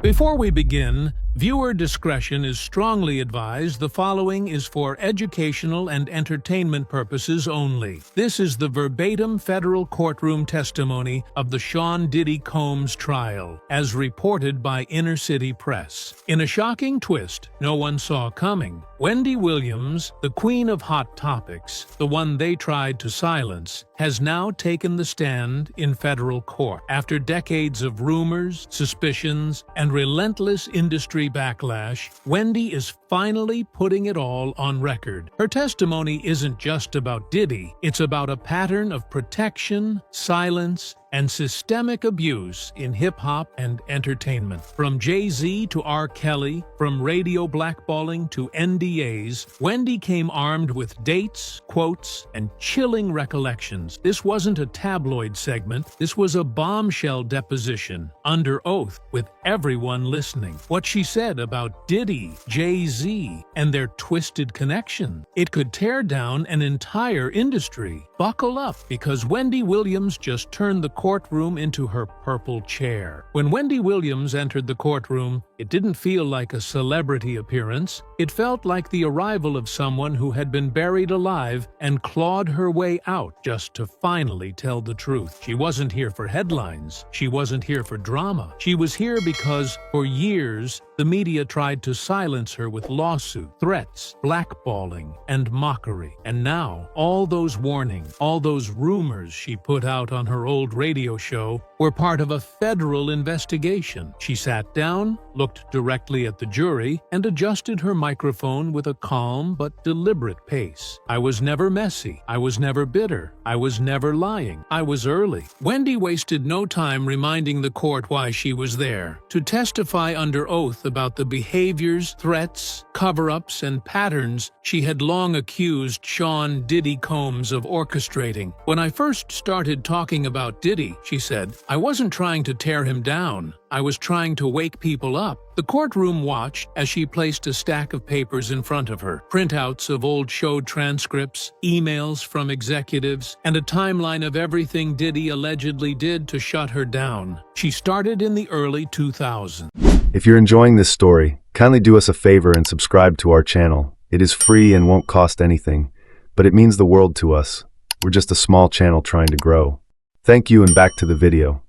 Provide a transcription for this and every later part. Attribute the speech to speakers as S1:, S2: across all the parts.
S1: Before we begin, viewer discretion is strongly advised. The following is for educational and entertainment purposes only. This is the verbatim federal courtroom testimony of the Sean Diddy Combs trial, as reported by Inner City Press. In a shocking twist no one saw coming, Wendy Williams, the queen of hot topics, the one they tried to silence, has now taken the stand in federal court. After decades of rumors, suspicions, and relentless industry backlash, Wendy is finally putting it all on record. Her testimony isn't just about Diddy, it's about a pattern of protection, silence, and systemic abuse in hip-hop and entertainment. From Jay-Z to R. Kelly, from radio blackballing to NDAs, Wendy came armed with dates, quotes, and chilling recollections. This wasn't a tabloid segment, this was a bombshell deposition, under oath, with everyone listening. What she said about Diddy, Jay-Z, and their twisted connection. It could tear down an entire industry. Buckle up, because Wendy Williams just turned the courtroom into her purple chair. When Wendy Williams entered the courtroom, it didn't feel like a celebrity appearance. It felt like the arrival of someone who had been buried alive and clawed her way out just to finally tell the truth. She wasn't here for headlines. She wasn't here for drama. She was here because, for years, the media tried to silence her with lawsuits, threats, blackballing, and mockery. And now, all those warnings, all those rumors she put out on her old radio show were part of a federal investigation. She sat down, looked directly at the jury, and adjusted her microphone with a calm but deliberate pace. I was never messy. I was never bitter. I was never lying. I was early. Wendy wasted no time reminding the court why she was there. To testify under oath about the behaviors, threats, cover-ups, and patterns she had long accused Sean Diddy Combs of orchestrating. When I first started talking about Diddy, she said, I wasn't trying to tear him down. I was trying to wake people up. The courtroom watched as she placed a stack of papers in front of her, printouts of old show transcripts, emails from executives, and a timeline of everything Diddy allegedly did to shut her down. She started in the early 2000s.
S2: If you're enjoying this story, kindly do us a favor and subscribe to our channel. It is free and won't cost anything, but it means the world to us. We're just a small channel trying to grow. Thank you, and back to the video.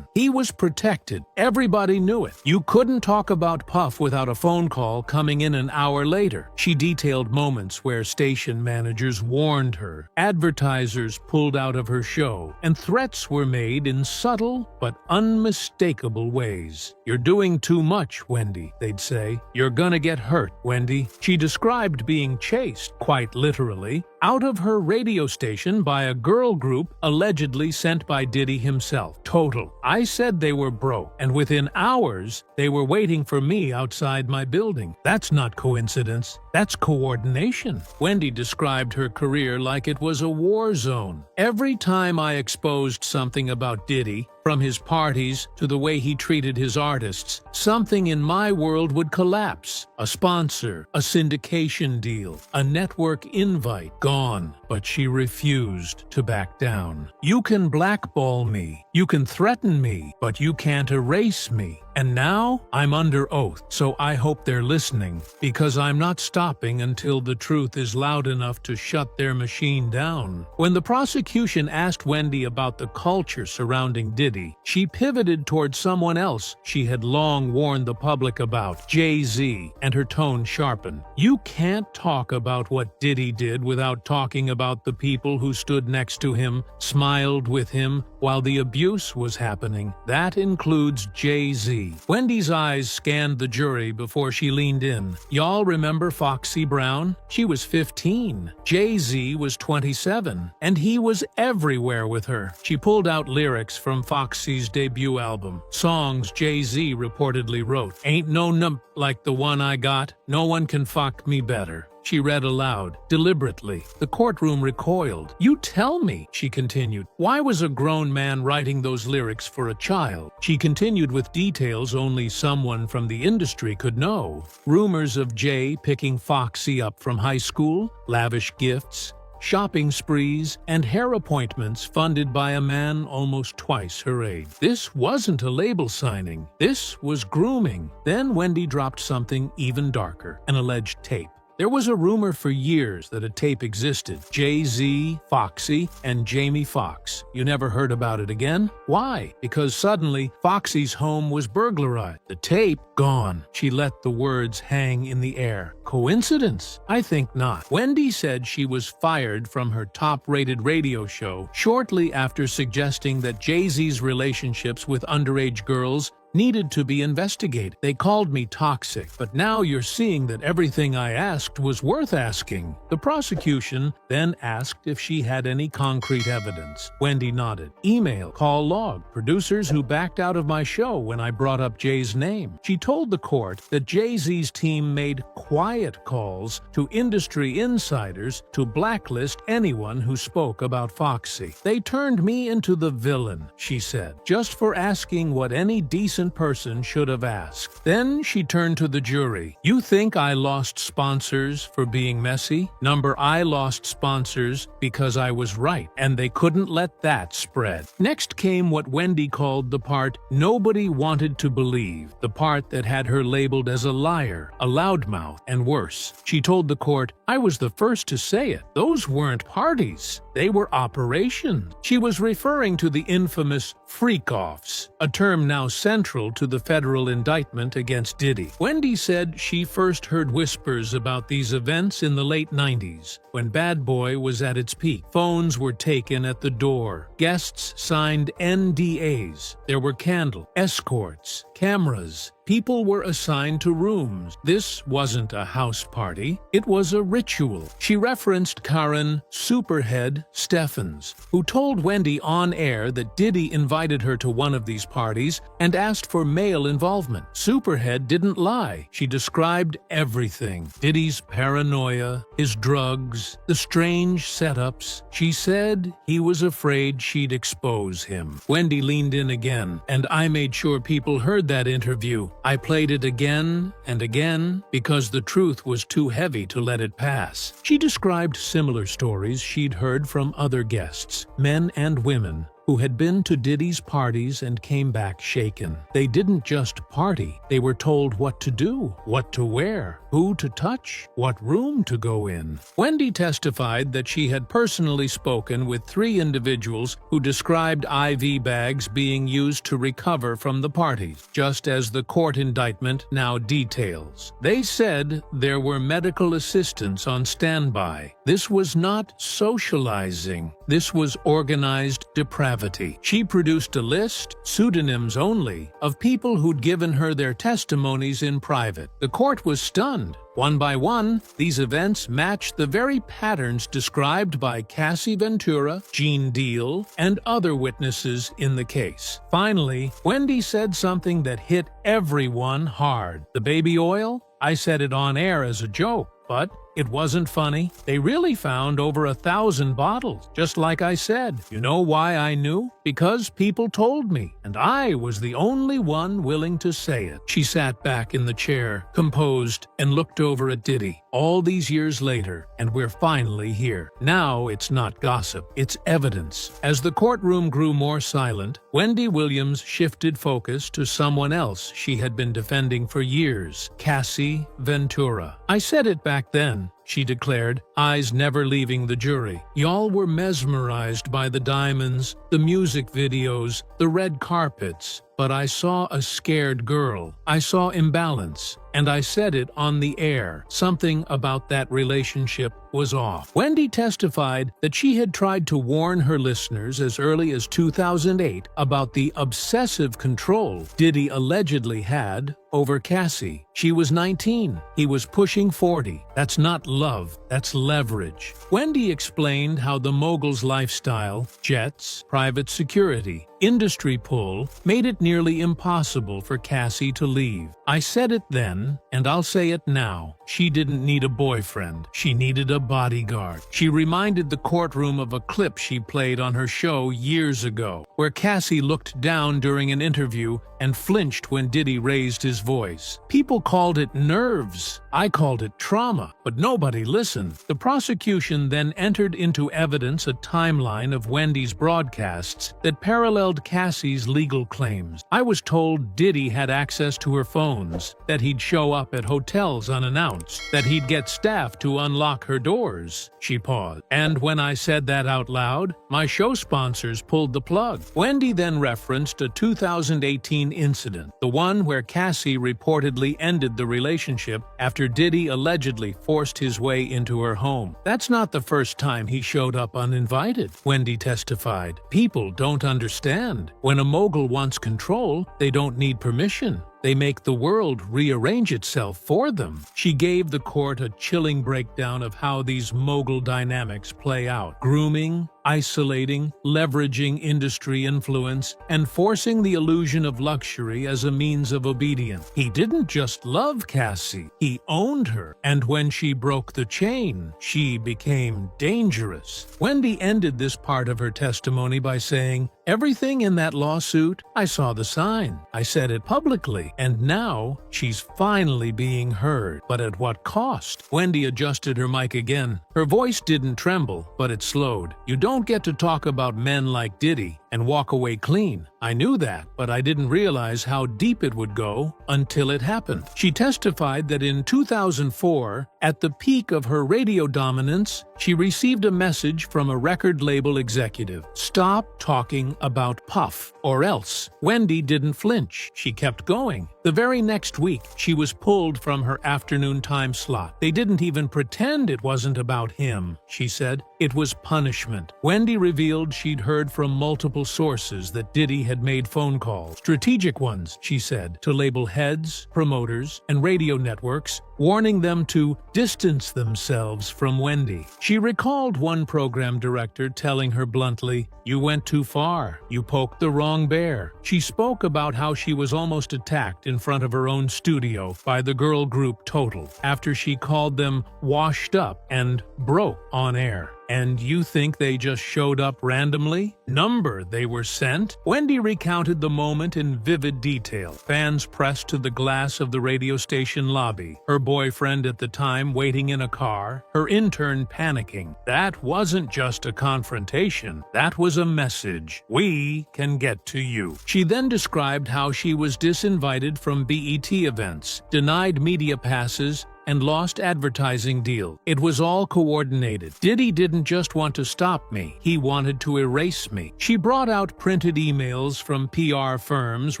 S1: He was protected. Everybody knew it. You couldn't talk about Puff without a phone call coming in an hour later. She detailed moments where station managers warned her, advertisers pulled out of her show, and threats were made in subtle but unmistakable ways. You're doing too much, Wendy, they'd say. You're gonna get hurt, Wendy. She described being chased, quite literally, out of her radio station by a girl group allegedly sent by Diddy himself. Total. I said they were broke, and within hours, they were waiting for me outside my building. That's not coincidence. That's coordination. Wendy described her career like it was a war zone. Every time I exposed something about Diddy, from his parties to the way he treated his artists, something in my world would collapse. A sponsor, a syndication deal, a network invite, gone. But she refused to back down. You can blackball me, you can threaten me, but you can't erase me. And now I'm under oath, so I hope they're listening, because I'm not stopping until the truth is loud enough to shut their machine down. When the prosecution asked Wendy about the culture surrounding Diddy, she pivoted toward someone else she had long warned the public about, Jay-Z, and her tone sharpened. You can't talk about what Diddy did without talking about the people who stood next to him, smiled with him, while the abuse was happening. That includes Jay-Z. Wendy's eyes scanned the jury before she leaned in. Y'all remember Foxy Brown? She was 15. Jay-Z was 27. And he was everywhere with her. She pulled out lyrics from Foxy's debut album, songs Jay-Z reportedly wrote. Ain't no nump like the one I got. No one can fuck me better. She read aloud, deliberately. The courtroom recoiled. You tell me, she continued. Why was a grown man writing those lyrics for a child? She continued with details only someone from the industry could know. Rumors of Jay picking Foxy up from high school, lavish gifts, shopping sprees, and hair appointments funded by a man almost twice her age. This wasn't a label signing. This was grooming. Then Wendy dropped something even darker, an alleged tape. There was a rumor for years that a tape existed. Jay-Z, Foxy, and Jamie Foxx. You never heard about it again? Why? Because suddenly, Foxy's home was burglarized. The tape, gone. She let the words hang in the air. Coincidence? I think not. Wendy said she was fired from her top-rated radio show shortly after suggesting that Jay-Z's relationships with underage girls needed to be investigated. They called me toxic, but now you're seeing that everything I asked was worth asking. The prosecution then asked if she had any concrete evidence. Wendy nodded. Email, call log, producers who backed out of my show when I brought up Jay's name. She told the court that Jay-Z's team made quiet calls to industry insiders to blacklist anyone who spoke about Foxy. They turned me into the villain, she said, just for asking what any decent person should have asked. Then she turned to the jury. You think I lost sponsors for being messy? I lost sponsors because I was right, and they couldn't let that spread. Next came what Wendy called the part nobody wanted to believe, the part that had her labeled as a liar, a loudmouth, and worse. She told the court, I was the first to say it. Those weren't parties. They were operations. She was referring to the infamous freak-offs, a term now central to the federal indictment against Diddy. Wendy said she first heard whispers about these events in the late 90s, when Bad Boy was at its peak. Phones were taken at the door. Guests signed NDAs. There were candles, escorts, cameras. People were assigned to rooms. This wasn't a house party. It was a ritual. She referenced Karen Superhead Steffens, who told Wendy on air that Diddy invited her to one of these parties and asked for male involvement. Superhead didn't lie. She described everything. Diddy's paranoia, his drugs, the strange setups. She said he was afraid she'd expose him. Wendy leaned in again, and I made sure people heard that interview. I played it again and again because the truth was too heavy to let it pass. She described similar stories she'd heard from other guests, men and women, who had been to Diddy's parties and came back shaken. They didn't just party, they were told what to do, what to wear, who to touch, what room to go in. Wendy testified that she had personally spoken with 3 individuals who described IV bags being used to recover from the parties, just as the court indictment now details. They said there were medical assistants on standby. This was not socializing. This was organized depravity. She produced a list, pseudonyms only, of people who'd given her their testimonies in private. The court was stunned. One by one, these events matched the very patterns described by Cassie Ventura, Gene Deal, and other witnesses in the case. Finally, Wendy said something that hit everyone hard. The baby oil? I said it on air as a joke, but it wasn't funny. They really found over 1,000 bottles, just like I said. You know why I knew? Because people told me, and I was the only one willing to say it. She sat back in the chair, composed, and looked over at Diddy. All these years later, and we're finally here. Now it's not gossip, it's evidence. As the courtroom grew more silent, Wendy Williams shifted focus to someone else she had been defending for years, Cassie Ventura. I said it back then, she declared, eyes never leaving the jury. Y'all were mesmerized by the diamonds, the music videos, the red carpets, but I saw a scared girl. I saw imbalance, and I said it on the air. Something about that relationship was off. Wendy testified that she had tried to warn her listeners as early as 2008 about the obsessive control Diddy allegedly had over Cassie. She was 19. He was pushing 40. That's not love, that's leverage. Wendy explained how the mogul's lifestyle, jets, private security, industry pull, made it nearly impossible for Cassie to leave. I said it then, and I'll say it now. She didn't need a boyfriend. She needed a bodyguard. She reminded the courtroom of a clip she played on her show years ago, where Cassie looked down during an interview and flinched when Diddy raised his voice. People called it nerves. I called it trauma, but nobody listened. The prosecution then entered into evidence a timeline of Wendy's broadcasts that paralleled Cassie's legal claims. I was told Diddy had access to her phones, that he'd show up at hotels unannounced, that he'd get staff to unlock her doors. She paused. And when I said that out loud, my show sponsors pulled the plug. Wendy then referenced a 2018 incident, the one where Cassie reportedly ended the relationship after Diddy allegedly forced his way into her home. That's not the first time he showed up uninvited, Wendy testified. People don't understand. When a mogul wants control, they don't need permission. They make the world rearrange itself for them. She gave the court a chilling breakdown of how these mogul dynamics play out: grooming, isolating, leveraging industry influence, and forcing the illusion of luxury as a means of obedience. He didn't just love Cassie, he owned her, and when she broke the chain, she became dangerous. Wendy ended this part of her testimony by saying, "Everything in that lawsuit, I saw the sign. I said it publicly, and now she's finally being heard. But at what cost?" Wendy adjusted her mic again. Her voice didn't tremble, but it slowed. "You don't get to talk about men like Diddy and walk away clean. I knew that, but I didn't realize how deep it would go until it happened." She testified that in 2004, at the peak of her radio dominance, she received a message from a record label executive: "Stop talking about Puff, or else." Wendy didn't flinch. She kept going. The very next week, she was pulled from her afternoon time slot. "They didn't even pretend it wasn't about him," she said. "It was punishment." Wendy revealed she'd heard from multiple sources that Diddy had made phone calls, strategic ones, she said, to label heads, promoters, and radio networks, warning them to distance themselves from Wendy. She recalled one program director telling her bluntly, "You went too far. You poked the wrong bear." She spoke about how she was almost attacked in front of her own studio by the girl group Total after she called them washed up and broke on air. "And you think they just showed up randomly? Number they were sent?" Wendy recounted the moment in vivid detail. Fans pressed to the glass of the radio station lobby, her boyfriend at the time waiting in a car, her intern panicking. That wasn't just a confrontation, that was a message. "We can get to you." She then described how she was disinvited from BET events, denied media passes, and lost advertising deals. It was all coordinated. Diddy didn't just want to stop me, he wanted to erase me. She brought out printed emails from PR firms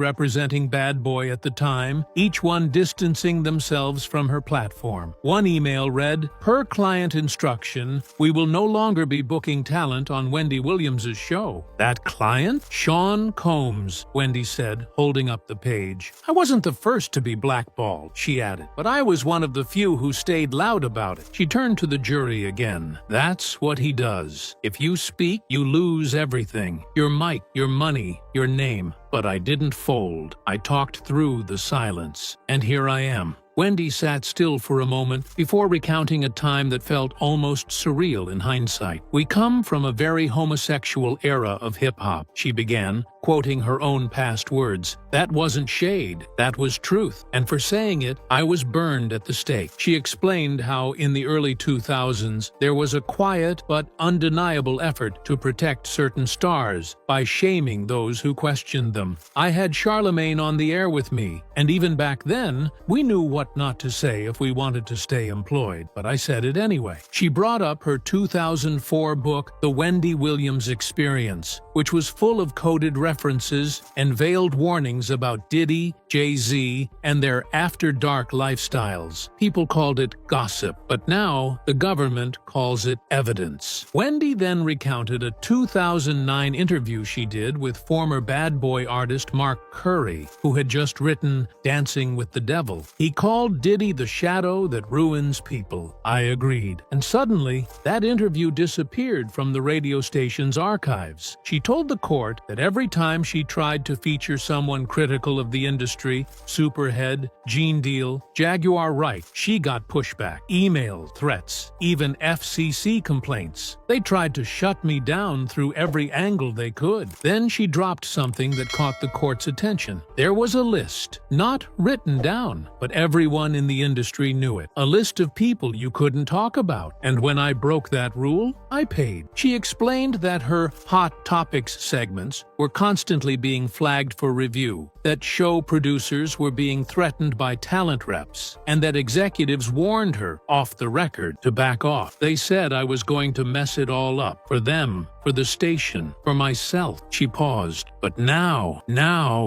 S1: representing Bad Boy at the time, each one distancing themselves from her platform. One email read, "Per client instruction, we will no longer be booking talent on Wendy Williams' show." "That client?" "Sean Combs," Wendy said, holding up the page. "I wasn't the first to be blackballed," she added, "but I was one of the few who stayed loud about it." She turned to the jury again. "That's what he does. If you speak, you lose everything. Your mic, your money, your name. But I didn't fold. I talked through the silence. And here I am." Wendy sat still for a moment before recounting a time that felt almost surreal in hindsight. "We come from a very homosexual era of hip-hop," she began, quoting her own past words. "That wasn't shade, that was truth. And for saying it, I was burned at the stake." She explained how in the early 2000s, there was a quiet but undeniable effort to protect certain stars by shaming those who questioned them. "I had Charlemagne on the air with me, and even back then, we knew what not to say if we wanted to stay employed, but I said it anyway." She brought up her 2004 book, The Wendy Williams Experience, which was full of coded references and veiled warnings about Diddy, Jay-Z, and their after-dark lifestyles. People called it gossip, but now the government calls it evidence. Wendy then recounted a 2009 interview she did with former Bad Boy artist Mark Curry, who had just written Dancing with the Devil. "He called Diddy the shadow that ruins people." I agreed. And suddenly, that interview disappeared from the radio station's archives. She told the court that every time time she tried to feature someone critical of the industry, Superhead, Gene Deal, Jaguar Wright, she got pushback, email threats, even FCC complaints. They tried to shut me down through every angle they could. Then she dropped something that caught the court's attention. There was a list, not written down, but everyone in the industry knew it. A list of people you couldn't talk about. And when I broke that rule, I paid. She explained that her Hot Topics segments were constantly being flagged for review, that show producers were being threatened by talent reps, and that executives warned her, off the record, to back off. They said I was going to mess it all up, for them, for the station, for myself. She paused. But now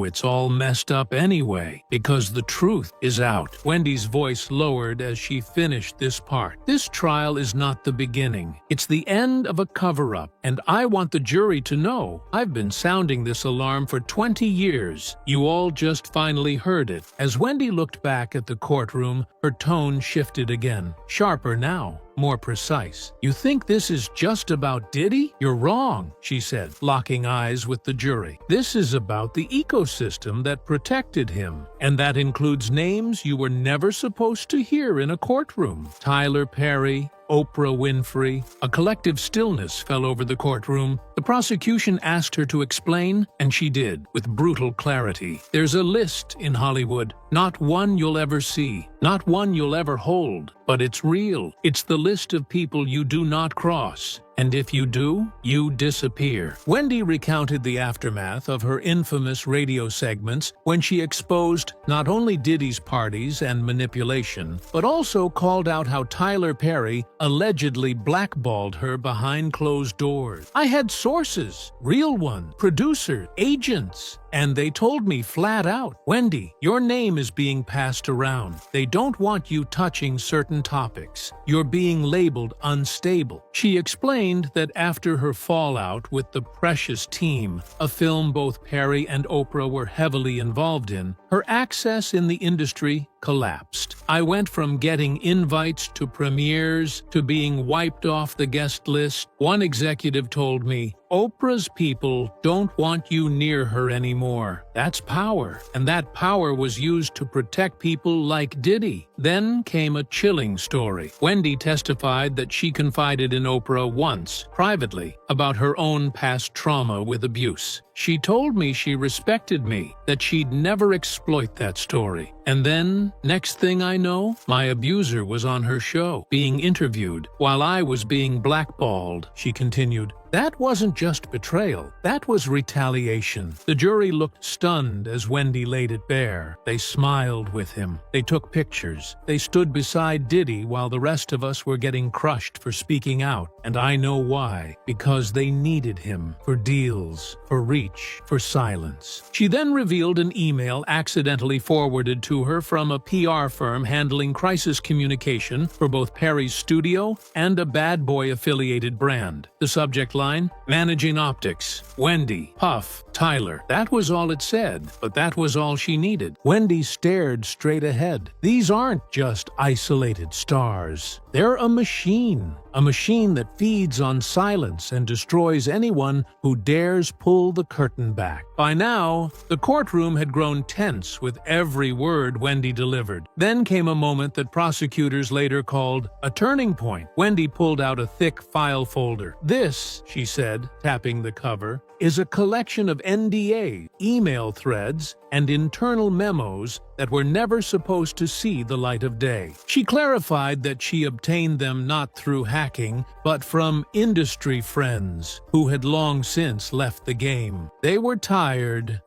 S1: it's all messed up anyway, because the truth is out. Wendy's voice lowered as she finished this part. This trial is not the beginning. It's the end of a cover-up, and I want the jury to know. I've been sounding this alarm for 20 years. You all just finally heard it. As Wendy looked back at the courtroom, her tone shifted again. Sharper now, more precise. You think this is just about Diddy? You're wrong, she said, locking eyes with the jury. This is about the ecosystem that protected him, and that includes names you were never supposed to hear in a courtroom. Tyler Perry, Oprah Winfrey. A collective stillness fell over the courtroom. The prosecution asked her to explain, and she did, with brutal clarity. There's a list in Hollywood, not one you'll ever see, not one you'll ever hold, but it's real. It's the list of people you do not cross. And if you do, you disappear. Wendy recounted the aftermath of her infamous radio segments when she exposed not only Diddy's parties and manipulation, but also called out how Tyler Perry allegedly blackballed her behind closed doors. I had sources, real ones, producers, agents, and they told me flat out, Wendy, your name is being passed around. They don't want you touching certain topics. You're being labeled unstable. She explained that after her fallout with the Precious Team, a film both Perry and Oprah were heavily involved in, her access in the industry collapsed. I went from getting invites to premieres to being wiped off the guest list. One executive told me, Oprah's people don't want you near her anymore. That's power, and that power was used to protect people like Diddy. Then came a chilling story. Wendy testified that she confided in Oprah once, privately, about her own past trauma with abuse. She told me she respected me, that she'd never exploit that story. And then, next thing I know, my abuser was on her show, being interviewed, while I was being blackballed, she continued. That wasn't just betrayal, that was retaliation. The jury looked stunned as Wendy laid it bare. They smiled with him. They took pictures. They stood beside Diddy while the rest of us were getting crushed for speaking out. And I know why. Because they needed him. For deals, for reach, for silence. She then revealed an email accidentally forwarded to her from a PR firm handling crisis communication for both Perry's studio and a Bad Boy-affiliated brand. The subject line, Managing Optics, Wendy, Puff, Tyler. That was all it said, but that was all she needed. Wendy stared straight ahead. These aren't just isolated stars. They're a machine that feeds on silence and destroys anyone who dares pull the curtain back. By now, the courtroom had grown tense with every word Wendy delivered. Then came a moment that prosecutors later called a turning point. Wendy pulled out a thick file folder. This, she said, tapping the cover, is a collection of NDA, email threads, and internal memos that were never supposed to see the light of day. She clarified that she obtained them not through hacking, but from industry friends who had long since left the game. They were tired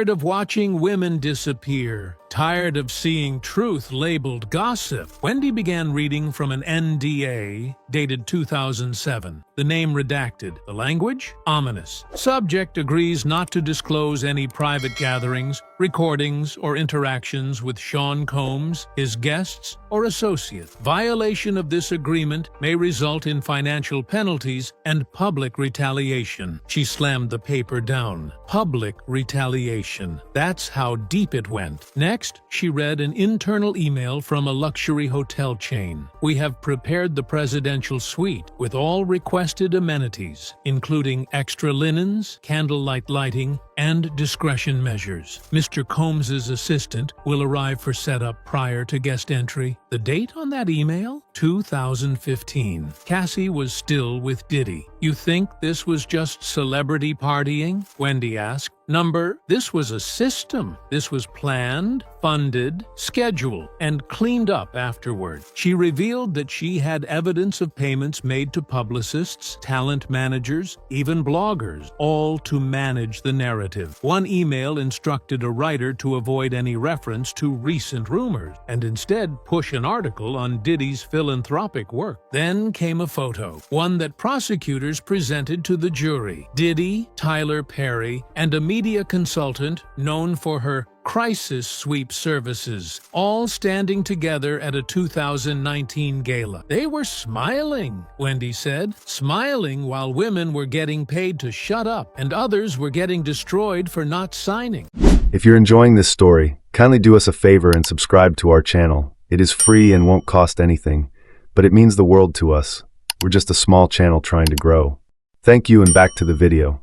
S1: of watching women disappear, tired of seeing truth labeled gossip. Wendy began reading from an NDA dated 2007. The name redacted. The language? Ominous. Subject agrees not to disclose any private gatherings recordings, or interactions with Sean Combs, his guests, or associates. Violation of this agreement may result in financial penalties and public retaliation. She slammed the paper down. Public retaliation. That's how deep it went. Next, she read an internal email from a luxury hotel chain. We have prepared the presidential suite with all requested amenities, including extra linens, candlelight lighting, and discretion measures. Mr. Combs's assistant will arrive for setup prior to guest entry. The date on that email? 2015. Cassie was still with Diddy. You think this was just celebrity partying? Wendy asked. Number, this was a system. This was planned, funded, scheduled, and cleaned up afterward. She revealed that she had evidence of payments made to publicists, talent managers, even bloggers, all to manage the narrative. One email instructed a writer to avoid any reference to recent rumors and instead push an article on Diddy's philanthropic work. Then came a photo, one that prosecutors presented to the jury. Diddy, Tyler Perry, and a media consultant known for her crisis sweep services, all standing together at a 2019 gala. They were smiling, Wendy said, smiling while women were getting paid to shut up and others were getting destroyed for not signing.
S2: If you're enjoying this story, kindly do us a favor and subscribe to our channel. It is free and won't cost anything, but it means the world to us. We're just a small channel trying to grow. Thank you, and back to the video.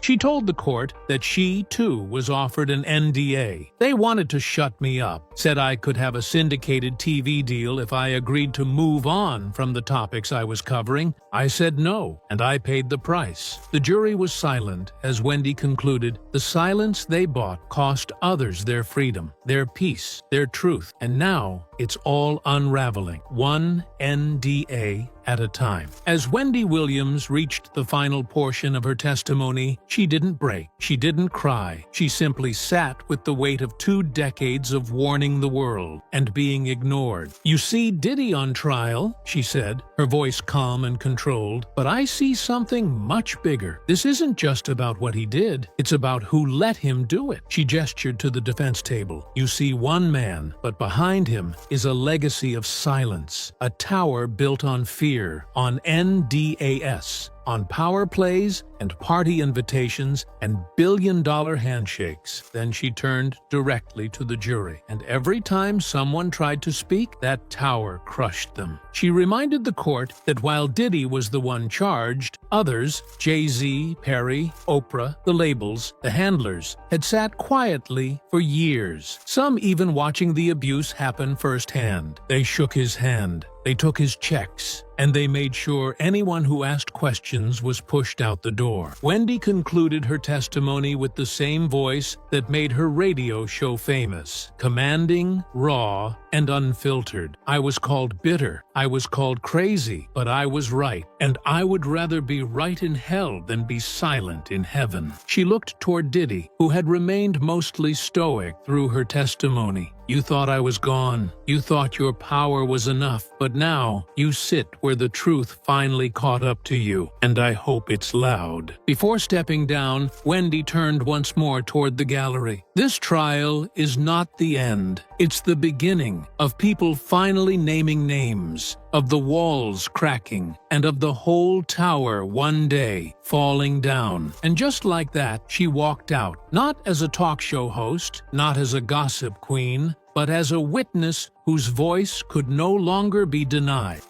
S1: She told the court that she, too, was offered an NDA. They wanted to shut me up, said I could have a syndicated TV deal if I agreed to move on from the topics I was covering. I said no, and I paid the price. The jury was silent as Wendy concluded the silence they bought cost others their freedom, their peace, their truth, and now it's all unraveling, one NDA at a time. As Wendy Williams reached the final portion of her testimony, she didn't break. She didn't cry. She simply sat with the weight of 2 decades of warning the world and being ignored. You see Diddy on trial, she said, her voice calm and controlled, but I see something much bigger. This isn't just about what he did. It's about who let him do it. She gestured to the defense table. You see one man, but behind him is a legacy of silence, a tower built on fear, on NDAS, on power plays and party invitations and billion-dollar handshakes. Then she turned directly to the jury, and every time someone tried to speak, that tower crushed them. She reminded the court that while Diddy was the one charged, others, Jay-Z, Perry, Oprah, the labels, the handlers, had sat quietly for years, some even watching the abuse happen firsthand. They shook his hand. They took his checks, and they made sure anyone who asked questions was pushed out the door. Wendy concluded her testimony with the same voice that made her radio show famous, commanding, raw, and unfiltered. I was called bitter. I was called crazy, but I was right, and I would rather be right in hell than be silent in heaven. She looked toward Diddy, who had remained mostly stoic through her testimony. You thought I was gone. You thought your power was enough, but now you sit where the truth finally caught up to you, and I hope it's loud. Before stepping down, Wendy turned once more toward the gallery. This trial is not the end. It's the beginning of people finally naming names, of the walls cracking, and of the whole tower one day falling down. And just like that, she walked out, not as a talk show host, not as a gossip queen, but as a witness whose voice could no longer be denied.